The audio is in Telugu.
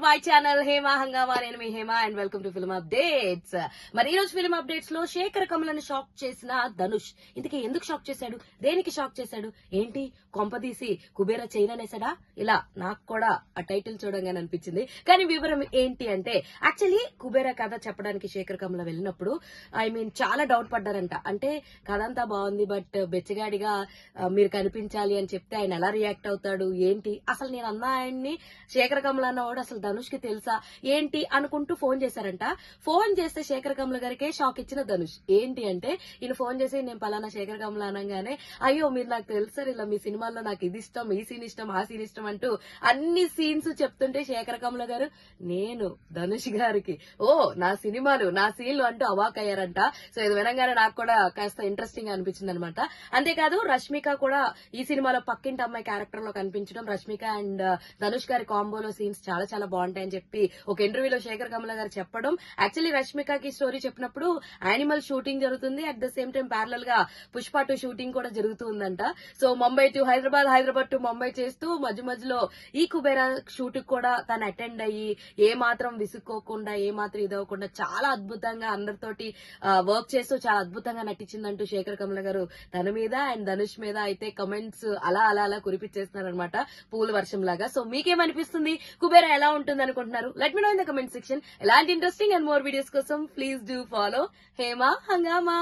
My channel Hema Hungama. నేను మీ Hema and welcome to film updates. మరి ఈ రోజు ఫిల్మ్ అప్డేట్స్ లో శేఖర్ కమలను షాక్ చేసిన ధనుష్. ఇంతకీ ఎందుకు షాక్ చేశాడు, దేనికి షాక్ చేశాడు, ఏంటి కొంపదీసి కుబేర చైన్ అనేసాడా? ఇలా నాకు కూడా ఆ టైటిల్ చూడంగానే అనిపించింది. కానీ వివరం ఏంటి అంటే, యాక్చువల్లీ కుబేర కథ చెప్పడానికి శేఖర్ కమల వెళ్ళినప్పుడు చాలా డౌట్ పడ్డారంట. అంటే కథ అంతా బాగుంది, బట్ బెచ్చగాడిగా మీరు కనిపించాలి అని చెప్తే ఆయన ఎలా రియాక్ట్ అవుతాడు ఏంటి, అసలు నేను అన్న ఆయన్ని శేఖర్ కమల అన్నవాడు అసలు ధనుష్ కి తెలుసా ఏంటి అనుకుంటూ ఫోన్ చేశారంట. ఫోన్ చేస్తే శేఖర్ కమల గారికే షాక్ ఇచ్చిన ధనుష్. ఏంటి అంటే, ఈయన ఫోన్ చేసి నేను పలానా శేఖర్ కమల అనగానే, అయ్యో మీరు నాకు తెలుసారు, ఇలా మీ సినిమాల్లో నాకు ఇది ఇష్టం, ఈ సీన్ ఇష్టం, ఆ సీన్ ఇష్టం అంటూ అన్ని సీన్స్ చెప్తుంటే శేఖర్ కమల గారు నేను ధనుష్ గారికి నా సినిమాలు నా సీన్లు అంటూ అవాక్ అయ్యారంట. సో ఇది వినగానే నాకు కూడా కాస్త ఇంట్రెస్టింగ్ అనిపించింది అనమాట. అంతేకాదు రష్మిక కూడా ఈ సినిమాలో పక్కింటి అమ్మాయి క్యారెక్టర్ లో కనిపించడం, రష్మిక అండ్ ధనుష్ గారి కాంబోలో సీన్స్ చాలా చాలా బాగుంటాయని చెప్పి ఒక ఇంటర్వ్యూలో శేఖర్ కమల గారు చెప్పడం. యాక్చువల్లీ రష్మికకి స్టోరీ చెప్పినప్పుడు యానిమల్ షూటింగ్ జరుగుతుంది, at the same time parallel గా పుష్ప 2 షూటింగ్ కూడా జరుగుతుందంట. So Mumbai to Hyderabad, Hyderabad to Mumbai చేస్తూ మధ్య మధ్యలో ఈ కుబేరా షూట్ కూడా తను అటెండ్ అయ్యి ఏ మాత్రం విసుక్కోకుండా, ఏ మాత్రం ఇదవ్వకుండా చాలా అద్భుతంగా అందరితోటి వర్క్ చేస్తూ చాలా అద్భుతంగా నటించిందంటూ శేఖర్ కమల గారు తన మీద అండ్ ధనుష్ మీద అయితే కమెంట్స్ అలా అలా అలా కురిపించేస్తున్నారనమాట, పూల వర్షం లాగా. సో మీకేమనిపిస్తుంది, కుబేరా ఎలా ఉంటుంది అనుకుంటున్నారు? Let me know in the comment section. ఎలాంటి ఇంట్రెస్టింగ్ అండ్ మోర్ వీడియోస్ కోసం ప్లీజ్ డూ ఫాలో హేమా హంగామా.